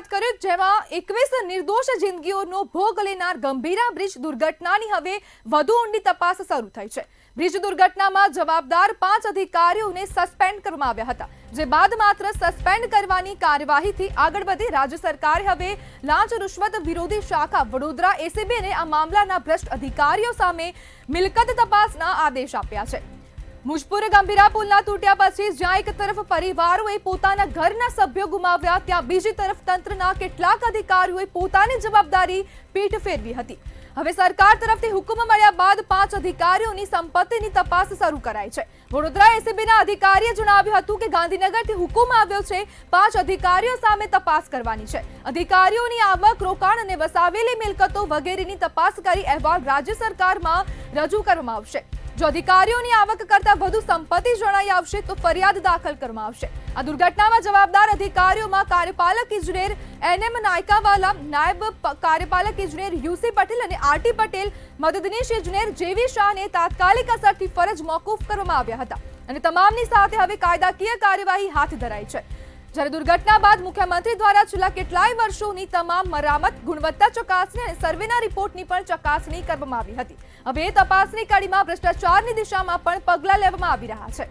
વાત કર્યું, જેમાં 21 નિર્દોષ જિંદગીઓનો ભોગ લેનાર ગંભીરા બ્રિજ દુર્ઘટનાની હવે વધુ ઊંડી તપાસ શરૂ થઈ છે. બ્રિજ દુર્ઘટનામાં જવાબદાર 5 અધિકારીઓને સસ્પેન્ડ કરવામાં આવ્યા હતા, જે બાદ માત્ર સસ્પેન્ડ કરવાની કાર્યવાહીથી આગળ વધી રાજ્ય સરકારે હવે લાંચ રૂશ્વત વિરોધી શાખા વડોદરા એસીબીને આ મામલાના ભ્રષ્ટ અધિકારીઓ સામે મિલકત તપાસના આદેશ આપ્યા છે. મુજપુર ગંભીરા પુલના તૂટ્યા પછી જ્યાં એક તરફ પરિવારોએ પોતાના ઘરના સભ્યો ગુમાવ્યા, ત્યાં બીજી તરફ તંત્રના કેટલાક અધિકારીઓએ પોતાની જવાબદારી પીઠ ફેરવી હતી. હવે સરકાર તરફથી હુકમ મળ્યા બાદ 5 અધિકારીઓની સંપત્તિની તપાસ શરૂ કરાઈ છે. વડોદરા એસીબીના અધિકારીએ જણાવ્યું હતું કે ગાંધીનગરથી હુકમ આવ્યો છે, 5 અધિકારીઓ સામે તપાસ કરવાની છે. અધિકારીઓની આવક, રોકાણ અને વસાવેલી મિલકતો વગેરેની તપાસ કરી અહેવાલ રાજ્ય સરકારમાં રજૂ કરવામાં આવશે. જો અધિકારીઓની આવક કરતા વધુ સંપત્તિ જણાઈ આવશે તો ફરિયાદ દાખલ કરવામાં આવશે. આ દુર્ઘટનામાં જવાબદાર અધિકારીઓમાં કાર્યપાલક ઇજનેર NM નાયકાવાલા, નાયબ કાર્યપાલક ઇજનેર UC પટેલ અને RT પટેલ, મદદનીશ ઇજનેર JV શાહને તાત્કાલિક અસરથી ફરજ મોકૂફ કરવામાં આવ્યા હતા અને તમામની સાથે હવે કાયદાકીય કાર્યવાહી હાથ ધરાઈ છે. જ્યારે દુર્ઘટના બાદ મુખ્યમંત્રી દ્વારા છેલ્લા કેટલાય વર્ષોની તમામ મરામત, ગુણવત્તા ચકાસણી અને સર્વેના રિપોર્ટની પણ ચકાસણી કરવામાં આવી હતી. હવે તપાસની કડીમાં ભ્રષ્ટાચારની દિશામાં પણ પગલાં લેવામાં આવી રહ્યા છે.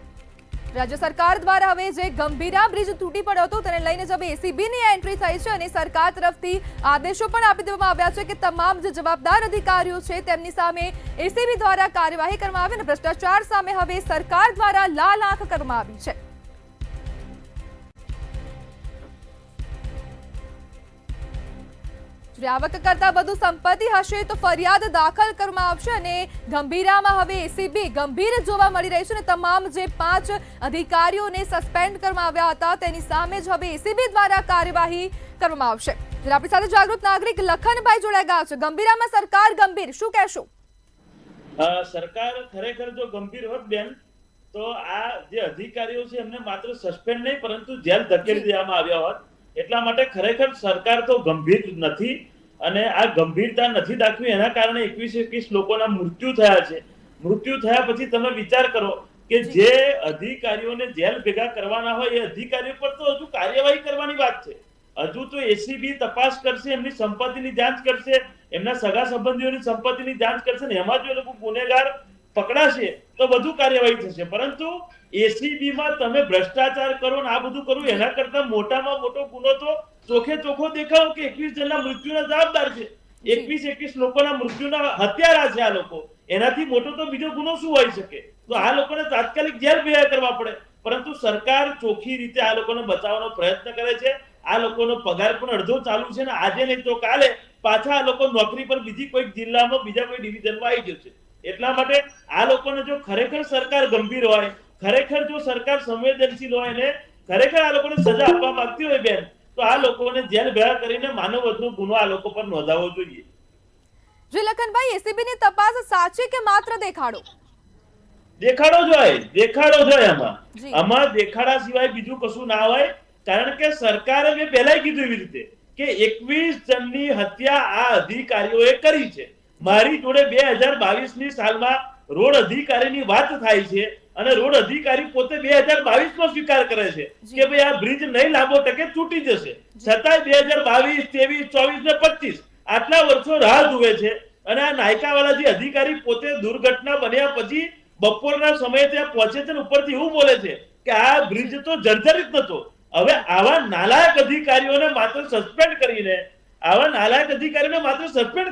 રાજ્ય સરકાર દ્વારા હવે જે ગંભીરા બ્રિજ તૂટી પડ્યો હતો તેને લઈને હવે એસીબીની એન્ટ્રી થઈ છે અને સરકાર તરફથી આદેશો પણ આપી દેવામાં આવ્યા છે કે તમામ જે જવાબદાર અધિકારીઓ છે તેમની સામે એસીબી દ્વારા કાર્યવાહી કરવામાં આવે અને ભ્રષ્ટાચાર સામે હવે સરકાર દ્વારા લાલ આંખ કરવામાં આવી છે. આવક કરતા વધુ સંપત્તિ હશે તો ફરિયાદ દાખલ કરવામાં આવશે અને ગંભીરામાં હવે એસીબી ગંભીર જોવા મળી રહી છે અને તમામ જે 5 અધિકારીઓને સસ્પેન્ડ કરવામાં આવ્યા હતા તેની સામે જ હવે એસીબી દ્વારા કાર્યવાહી કરવામાં આવશે. આપણી સાથે જાગૃત નાગરિક લખનભાઈ જોડાઈ ગયા છે. ગંભીરામાં સરકાર ગંભીર, શું કહેશો? સરકાર ખરેખર જો ગંભીર હોત બેન તો આ જે અધિકારીઓ છે એમને માત્ર સસ્પેન્ડ નહીં પરંતુ જેલ ધકેલી દેવામાં આવ્યા હોત. એટલા માટે ખરેખર સરકાર તો ગંભીર નથી અને આ ગંભીરતા નથી દાખવી. એના કારણે 21 લોકોના મૃત્યુ થયા છે. મૃત્યુ થયા પછી તમે વિચાર કરો કે જે અધિકારીઓને જેલ ભેગા કરવાના હોય એ અધિકારીઓ પર તો હજુ કાર્યવાહી કરવાની વાત છે. હજુ તો એસીબી તપાસ કરશે, એમની સંપત્તિની જાંચ કરશે, એમના સગા સંબંધીઓની સંપત્તિની જાંચ કરશે ને એમાં જો એ લોકો ગુનેગાર પકડાશે તો વધુ કાર્યવાહી થશે. પરંતુ એસીબીમાં તમે ભ્રષ્ટાચાર કરો ને આ બધું કરો એના કરતા મોટામાં મોટો ગુનો તો ચોખે ચોખ્ખો દેખાવ કે 21 જણના મૃત્યુના જવાબદાર છે. 21 લોકોના મૃત્યુના હત્યારા છે આ લોકો. એનાથી મોટો તો બીજો ગુનો શું હોઈ શકે? તો આ લોકોને તાત્કાલિક જેલ ભેગા કરવા પડે. પરંતુ સરકાર ચોખ્ખી રીતે આ લોકોને બચાવવાનો પ્રયત્ન કરે છે. આ લોકોનો પગાર પણ અડધો ચાલુ છે ને આજે નહીં તો કાલે પાછા આ લોકો નોકરી પર બીજી કોઈ જિલ્લામાં બીજા કોઈ ડિવિઝનમાં આવી જશે. એટલા માટે આ લોકોને જો ખરેખર સરકાર ગંભીર હોય, ખરેખર જો સરકાર સંવેદનશીલ હોય ને ખરેખર આ લોકોને સજા આપવા માંગતી હોય બેન તો આ લોકોને જેલ ભેગા કરીને માનવવધનો ગુનો આ લોકો પર નોંધાવવો જોઈએ. જી લખનભાઈ, એસીબીની તપાસ સાચી કે માત્ર દેખાડો? દેખાડો જોઈએ, દેખાડો જોઈએ. આમાં દેખાડા સિવાય બીજું કશું ના હોય. કારણ કે સરકારે મેં પહેલા કીધું એવી રીતે કે 21 જણની હત્યા આ અધિકારીઓએ કરી છે. મારી જોડે 2022ની સાલમાં રોડ અધિકારીની વાત થાય છે અને રોડ અધિકારી પોતે 2022માં સ્વીકાર કરે છે કે ભાઈ આ બ્રિજ નહીં લાંબો ટકે તૂટી જશે. છતાંય 2022, 23, 24 ને 25 આટલા વર્ષો રાહ જુએ છે અને આ નાયકાવાલા જે અધિકારી પોતે દુર્ઘટના બન્યા પછી બપોરના સમયે ત્યાં પહોંચે છે ને ઉપરથી એવું બોલે છે કે આ બ્રિજ તો જર્જરિત નતો. હવે આવા નાલાયક અધિકારીઓને માત્ર સસ્પેન્ડ કરીને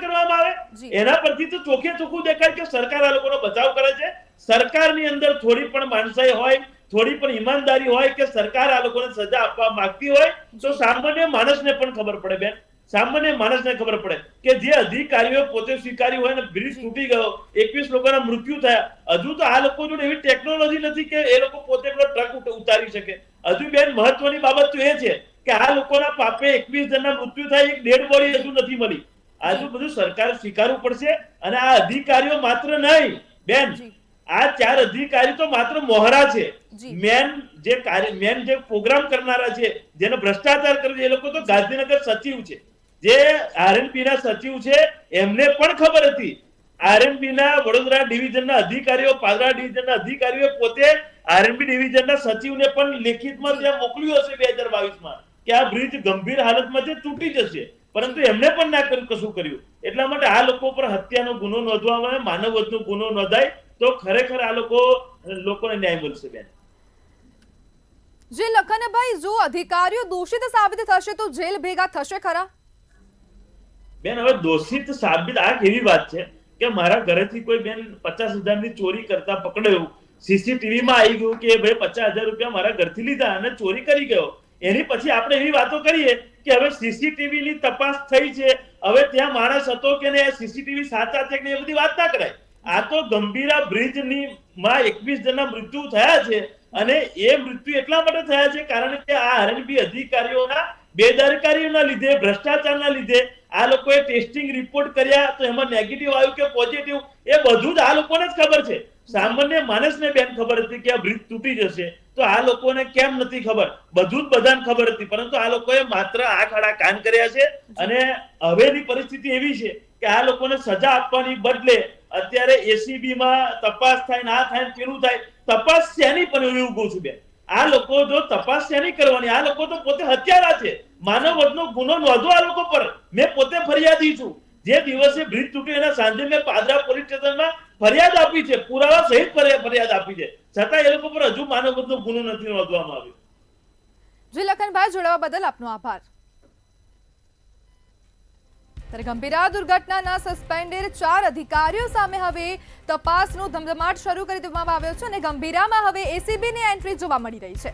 કરવામાં આવે એના પરથી તો ચોખે ચોખ્ખું દેખાય કે સરકાર આ લોકોનો બચાવ કરે છે. સરકારની અંદર થોડી પણ માણસાઈ હોય, થોડી પણ ઈમાનદારી હોય કે સરકાર આ લોકોને સજા આપવા માંગતી હોય તો સામાન્ય માણસને પણ ખબર પડે બેન. સામાન્ય માણસને ખબર પડે કે જે અધિકારીઓ પોતે સ્વીકાર્યું હોય ને બ્રિજ તૂટી ગયો, 21 લોકોના મૃત્યુ થયા, હજુ તો આ લોકો જોડે એવી ટેકનોલોજી નથી કે એ લોકો પોતે ટ્રક ઉતારી શકે. હજુ બેન મહત્વની બાબત તો એ છે કે આ લોકોના પાપે 21 જણના મૃત્યુ થાય, એક ડેડ બોડી હજુ નથી મળી. આજુ બધું સરકારે સ્વીકારવું પડશે. અને આ અધિકારીઓ માત્ર નહીં બેન, આ 4 અધિકારી તો માત્ર મોહરા છે. મેન જે પ્રોગ્રામ કરનારા છે, જેને ભ્રષ્ટાચાર કરે છે એ લોકો તો ગાંધીનગર સચિવ છે, જે RNB ના સચિવ છે એમને પણ ખબર હતી. RNB ના વડોદરા ડિવિઝનના અધિકારીઓ, પાદરા ડિવિઝનના અધિકારીઓ પોતે RNB ડિવિઝનના સચિવને પણ લેખિતમાં ત્યાં મોકલ્યું હશે 2022માં કે આ બ્રિજ ગંભીર હાલતમાં છે, તૂટી જશે, પરંતુ એમને પણ ના કર્યું, કશું કર્યું. એટલા માટે આ લોકો પર હત્યાનો ગુનો નોંધવામાં આવે, માનવ વધનો ગુનો નોંધાય તો ખરેખર આ લોકોને ન્યાય મળશે બેન. જે લખનભાઈ, જો અધિકારીઓ દોષિત સાબિત થશે તો જેલ ભેગા થશે ખરા? બેન, હવે દોષિત સાબિત આ કેવી વાત છે કે મારા ઘરેથી કોઈ બેન 50,000 ની ચોરી કરતા પકડાયું, સીસીટીવી માં આવી ગયું કે ભાઈ 50,000 રૂપિયા મારા ઘરથી લીધા અને ચોરી કરી ગયો, એની પછી આપણે એવી વાતો કરીએ કે હવે સીસીટીવી ની તપાસ થઈ છે, હવે ત્યાં માણસ હતો કે નહીં, સીસીટીવી સાચા છે કે નહીં, એ બધી વાત ના કરાય. આ તો ગંભીરા બ્રિજ ની માં 21 જણના મૃત્યુ થયા છે અને એ મૃત્યુ એટલા માટે થયા છે કારણ કે આ આરએનબી અધિકારીઓના બેદરકારીઓના લીધે, ભ્રષ્ટાચારના લીધે. આ લોકોએ ટેસ્ટિંગ રિપોર્ટ કર્યા તો એમાં નેગેટિવ આવ્યું કે પોઝિટિવ, એ બધું જ આ લોકોને જ ખબર છે. સામાન્ય માણસને બેન ખબર હતી કે આ બ્રિજ તૂટી જશે, તો આ લોકોને કેમ નથી ખબર? બધું જ બધાને ખબર હતી, પરંતુ આ લોકોએ માત્ર આંખ આડા કાન કર્યા છે. અને હવેની પરિસ્થિતિ એવી છે કે આ લોકોને સજા આપવાની બદલે અત્યારે એસીબી માં તપાસ થાય, ના થાય, પેલું થાય. તપાસ શેની પણ એવું કહું છું બેન, આ લોકો જો તપાસ શેની કરવાની? આ લોકો તો પોતે હત્યારા છે. માનવ વધનો ગુનો નોંધો આ લોકો પર. મેં પોતે ફરિયાદી છું. જે દિવસે બ્રિજ તૂટ્યું એના સાંજે મેં પાદરા પોલીસ સ્ટેશનમાં ફરિયાદ આપી છે, પુરાવા સહિત ફરિયાદ આપી છે, છતાં એ લોકો પર હજુ માનવ વધનો ગુનો નથી નોંધવામાં આવ્યો. જી લખનભાઈ, જોડાવા બદલ આપનો આભાર. ગંભીરા દુર્ઘટનાના સસ્પેન્ડેડ 4 અધિકારીઓ સામે હવે તપાસનો ધમધમાટ શરૂ કરી દેવામાં આવ્યો છે અને ગંભીરામાં હવે એસીબીની એન્ટ્રી જોવા મળી રહી છે.